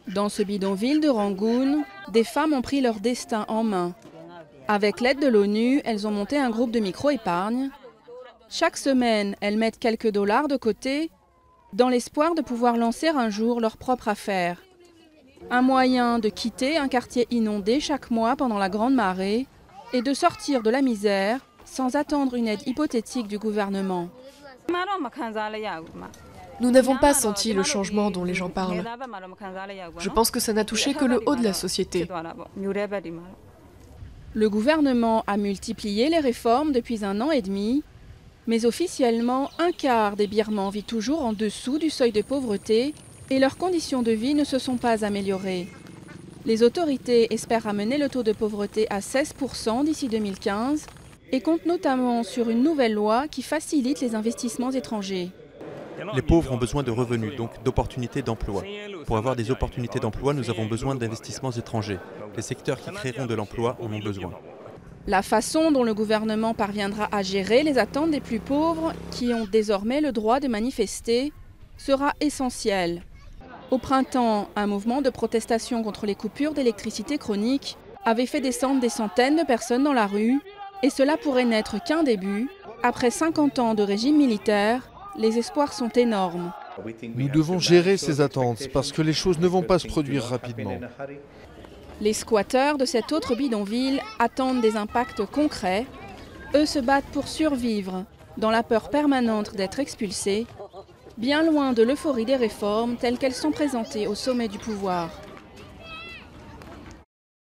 Dans ce bidonville de Rangoon, des femmes ont pris leur destin en main. Avec l'aide de l'ONU, elles ont monté un groupe de micro-épargne. Chaque semaine, elles mettent quelques dollars de côté dans l'espoir de pouvoir lancer un jour leur propre affaire. Un moyen de quitter un quartier inondé chaque mois pendant la grande marée et de sortir de la misère sans attendre une aide hypothétique du gouvernement. Nous n'avons pas senti le changement dont les gens parlent. Je pense que ça n'a touché que le haut de la société. Le gouvernement a multiplié les réformes depuis 1 an et demi, mais officiellement, un quart des Birmans vit toujours en dessous du seuil de pauvreté et leurs conditions de vie ne se sont pas améliorées. Les autorités espèrent ramener le taux de pauvreté à 16% d'ici 2015 et comptent notamment sur une nouvelle loi qui facilite les investissements étrangers. Les pauvres ont besoin de revenus, donc d'opportunités d'emploi. Pour avoir des opportunités d'emploi, nous avons besoin d'investissements étrangers. Les secteurs qui créeront de l'emploi en ont besoin. La façon dont le gouvernement parviendra à gérer les attentes des plus pauvres, qui ont désormais le droit de manifester, sera essentielle. Au printemps, un mouvement de protestation contre les coupures d'électricité chroniques avait fait descendre des centaines de personnes dans la rue, et cela pourrait n'être qu'un début. Après 50 ans de régime militaire, les espoirs sont énormes. Nous devons gérer ces attentes parce que les choses ne vont pas se produire rapidement. Les squatteurs de cet autre bidonville attendent des impacts concrets. Eux se battent pour survivre, dans la peur permanente d'être expulsés, bien loin de l'euphorie des réformes telles qu'elles sont présentées au sommet du pouvoir.